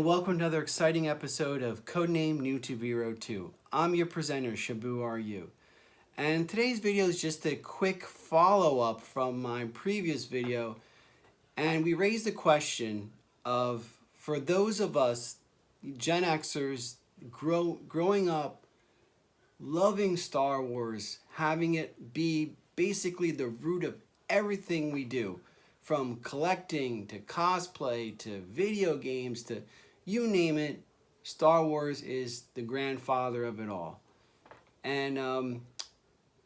welcome to another exciting episode of Codename New to Vero 2. I'm your presenter, Shabu RU. And today's video is just a quick follow-up from my previous video. And we raised the question of, for those of us, GenXers, growing up, loving Star Wars, having it be basically the root of everything we do, from collecting to cosplay to video games to you name it, Star Wars is the grandfather of it all. And,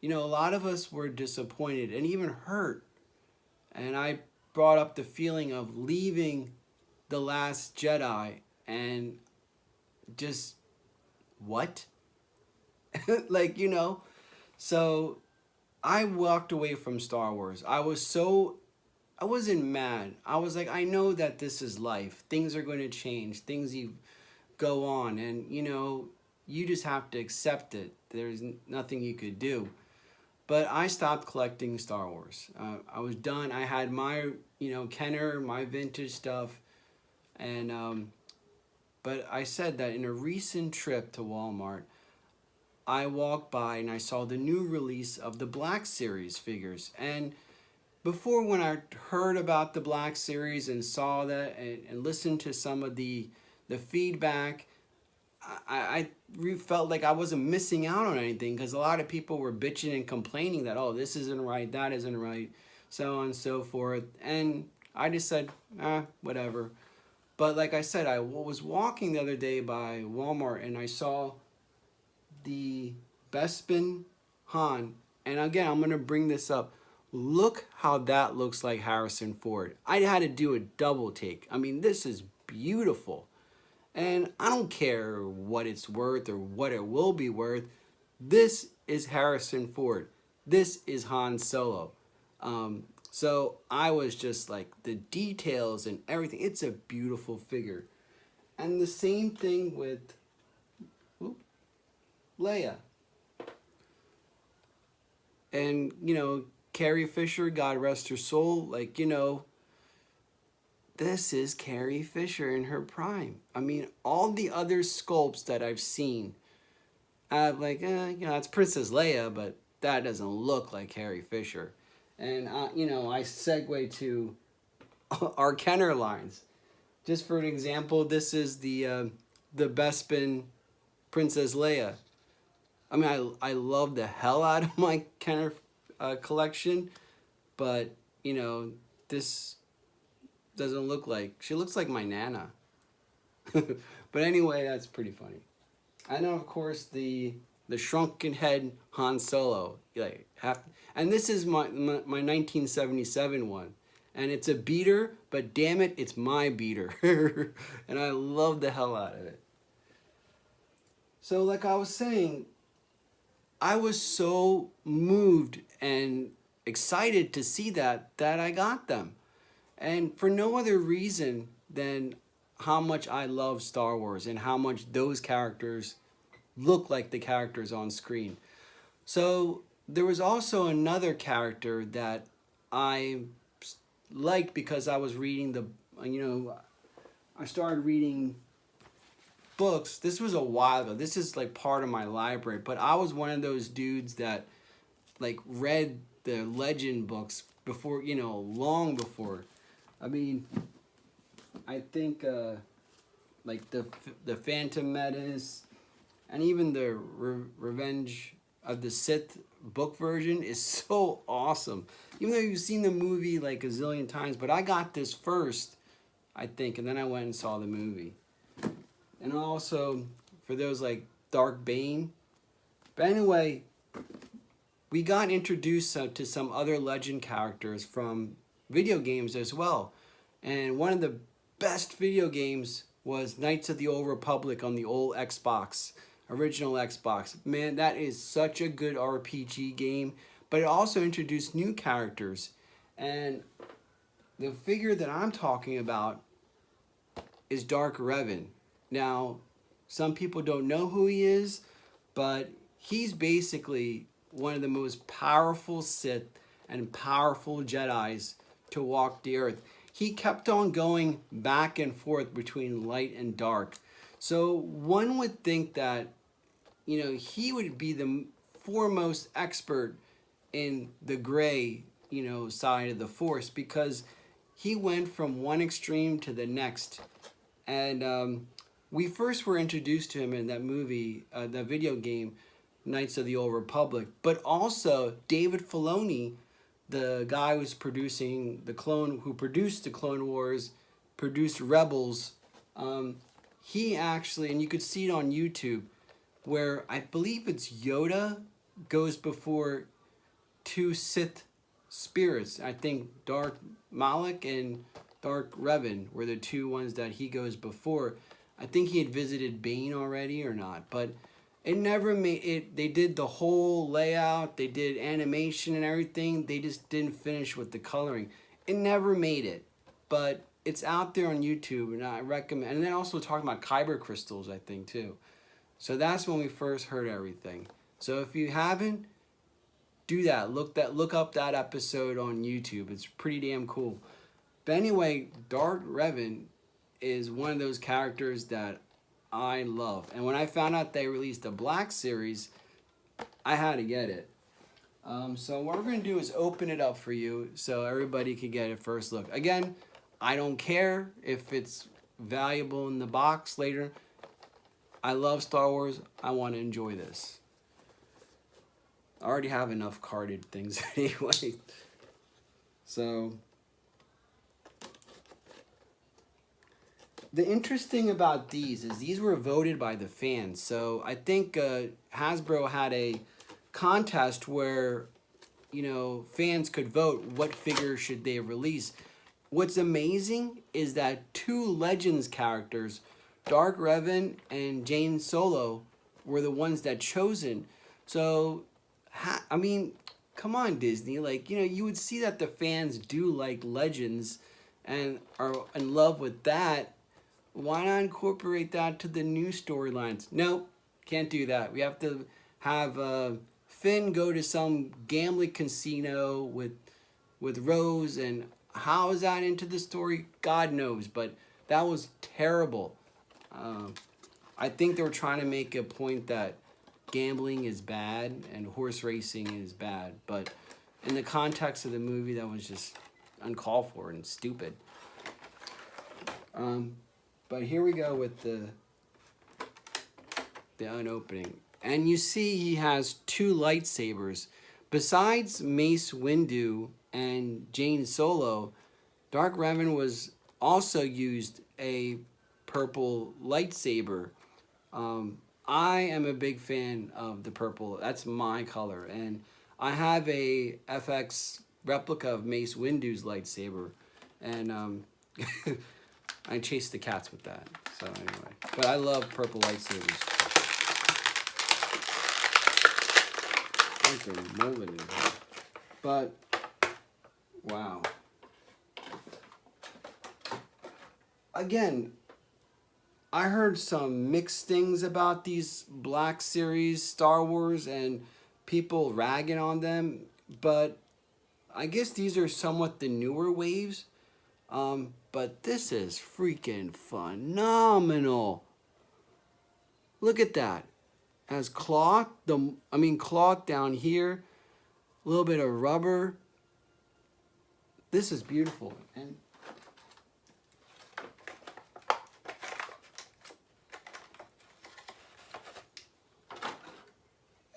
you know, a lot of us were disappointed and even hurt. And I brought up the feeling of leaving The Last Jedi and just, what? Like, you know, so I walked away from Star Wars. I wasn't mad. I was like, I know that this is life. Things are going to change. Things go on. And, you know, you just have to accept it. There's nothing you could do. But I stopped collecting Star Wars. I was done. I had my, you know, Kenner, my vintage stuff. And, but I said that in a recent trip to Walmart, I walked by and I saw the new release of the Black Series figures. And before, when I heard about the Black Series and saw that and listened to some of the feedback, I felt like I wasn't missing out on anything, because a lot of people were bitching and complaining that, oh, this isn't right, that isn't right, so on and so forth. And I just said, whatever. But like I said, I was walking the other day by Walmart and I saw the Bespin Han. And again, I'm going to bring this up. Look how that looks like Harrison Ford. I had to do a double take. I mean, this is beautiful. And I don't care what it's worth or what it will be worth. This is Harrison Ford. This is Han Solo. So I was just like, the details and everything. It's a beautiful figure. And the same thing with Leia. And, you know, Carrie Fisher, God rest her soul, like, you know, this is Carrie Fisher in her prime. I mean, all the other sculpts that I've seen, I'm like, you know, that's Princess Leia, but that doesn't look like Carrie Fisher. And, you know, I segue to our Kenner lines. Just for an example, this is the Bespin Princess Leia. I mean, I love the hell out of my Kenner collection, but, you know, this doesn't look like, she looks like my Nana. But anyway, that's pretty funny. And then, of course, the shrunken head Han Solo. Like, and this is my 1977 one. And it's a beater, but damn it, it's my beater. And I love the hell out of it. So like I was saying, I was so moved and excited to see that I got them. And for no other reason than how much I love Star Wars and how much those characters look like the characters on screen. So there was also another character that I liked because I was reading I started reading books. This was a while ago. This is like part of my library, but I was one of those dudes that like read the legend books before, you know, long before. I mean, I think like the Phantom Menace and even the Revenge of the Sith book version is so awesome. Even though you've seen the movie like a zillion times, but I got this first, I think, and then I went and saw the movie. And also, for those like Dark Bane. But anyway, we got introduced to some other legend characters from video games as well. And one of the best video games was Knights of the Old Republic on the old Xbox, original Xbox. Man, that is such a good RPG game. But it also introduced new characters. And the figure that I'm talking about is Darth Revan. Now, some people don't know who he is, but he's basically one of the most powerful Sith and powerful Jedis to walk the earth. he kept on going back and forth between light and dark. So one would think that, you know, he would be the foremost expert in the gray, you know, side of the Force, because he went from one extreme to the next. And we first were introduced to him in that movie, the video game, Knights of the Old Republic. But also, David Filoni, the guy who's producing who produced the Clone Wars, produced Rebels, he actually, and you could see it on YouTube, where I believe it's Yoda goes before two Sith spirits. I think Darth Malak and Darth Revan were the two ones that he goes before. I think he had visited Bane already or not, but it never made it. They did the whole layout, they did animation and everything. They just didn't finish with the coloring. It never made it, but it's out there on YouTube, and I recommend. And then also talking about kyber crystals, I think too. So that's when we first heard everything. So if you haven't, do that. Look up that episode on YouTube. It's pretty damn cool. But anyway, Darth Revan is one of those characters that I love. And when I found out they released a Black series, I had to get it. So what we're going to do is open it up for you so everybody can get a first look. Again, I don't care if it's valuable in the box later. I love Star Wars. I want to enjoy this. I already have enough carded things anyway. So the interesting about these is these were voted by the fans. So I think Hasbro had a contest where, you know, fans could vote what figure should they release. What's amazing is that two Legends characters, Darth Revan and Jane Solo, were the ones that chosen. So, I mean, come on, Disney. Like, you know, you would see that the fans do like Legends and are in love with that. Why not incorporate that to the new storylines? Nope, can't do that. We have to have Finn go to some gambling casino with Rose, and how is that into the story? God knows, but that was terrible. I think they were trying to make a point that gambling is bad and horse racing is bad, but in the context of the movie, that was just uncalled for and stupid. But here we go with the unopening. And you see he has two lightsabers. Besides Mace Windu and Jane Solo, Darth Revan was also used a purple lightsaber. I am a big fan of the purple. That's my color. And I have a FX replica of Mace Windu's lightsaber. And I chase the cats with that. So anyway, but I love purple lightsabers. They're molded in here. But wow. Again, I heard some mixed things about these Black Series Star Wars and people ragging on them, but I guess these are somewhat the newer waves. But this is freaking phenomenal. Look at that. Has cloth, cloth down here, a little bit of rubber. This is beautiful.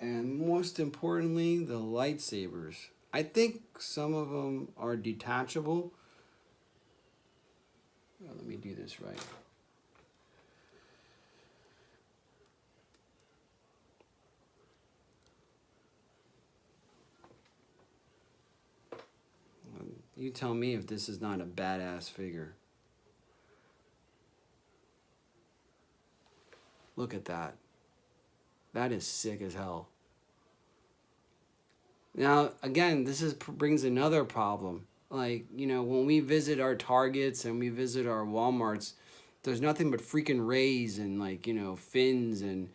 And most importantly, the lightsabers. I think some of them are detachable. Oh, let me do this right. You tell me if this is not a badass figure. Look at that. That is sick as hell. Now, again, this brings another problem. Like, you know, when we visit our Targets and we visit our Walmarts, there's nothing but freaking Rays and, like, you know, Finns and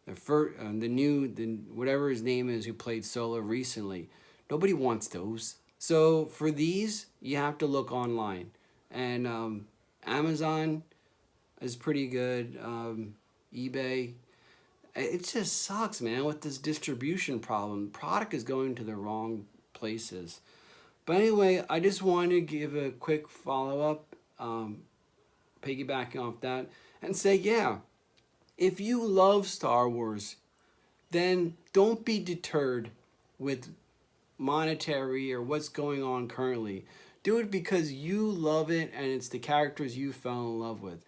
the whatever his name is who played Solo recently. Nobody wants those. So for these, you have to look online. And Amazon is pretty good. eBay. It just sucks, man, with this distribution problem. Product is going to the wrong places. But anyway, I just wanted to give a quick follow-up, piggybacking off that, and say, yeah, if you love Star Wars, then don't be deterred with monetary or what's going on currently. Do it because you love it and it's the characters you fell in love with.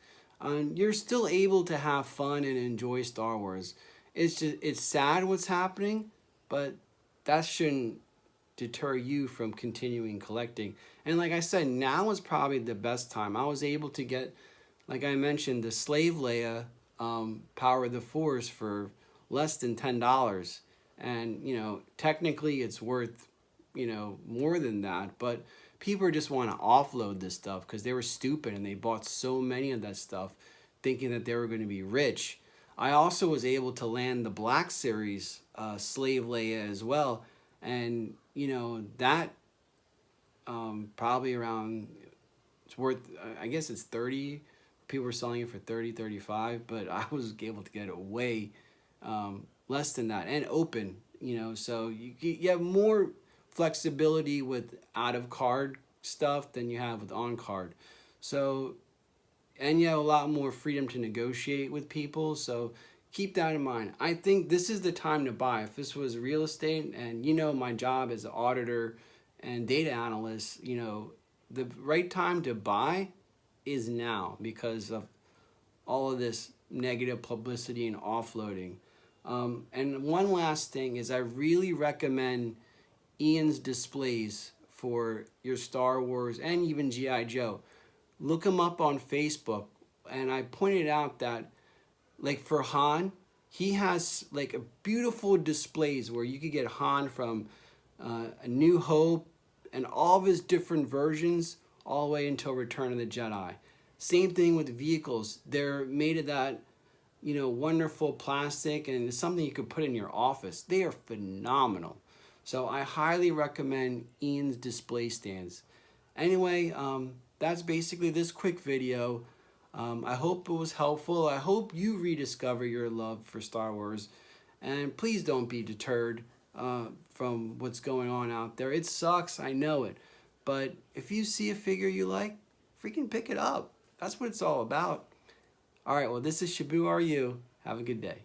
You're still able to have fun and enjoy Star Wars. It's sad what's happening, but that shouldn't deter you from continuing collecting. And like I said, now is probably the best time. I was able to get, like I mentioned, the Slave Leia Power of the Force for less than $10. And, you know, technically it's worth, you know, more than that. But people just want to offload this stuff because they were stupid and they bought so many of that stuff thinking that they were going to be rich. I also was able to land the Black Series Slave Leia as well. And, you know, that probably around, it's worth, I guess it's 30. People were selling it for 30, 35, but I was able to get it way less than that and open, you know, so you have more flexibility with out of card stuff than you have with on card. So, and you have a lot more freedom to negotiate with people. So keep that in mind. I think this is the time to buy. If this was real estate, and you know, my job as an auditor and data analyst, you know, the right time to buy is now because of all of this negative publicity and offloading. And one last thing is I really recommend Ian's displays for your Star Wars and even G.I. Joe. Look him up on Facebook. And I pointed out that, like for Han, he has like a beautiful displays where you could get Han from A New Hope and all of his different versions all the way until Return of the Jedi. Same thing with vehicles. They're made of that, you know, wonderful plastic, and it's something you could put in your office. They are phenomenal. So I highly recommend Ian's display stands. Anyway, that's basically this quick video. I hope it was helpful. I hope you rediscover your love for Star Wars. And please don't be deterred from what's going on out there. It sucks, I know it. But if you see a figure you like, freaking pick it up. That's what it's all about. All right, well, this is Shabu RU. Have a good day.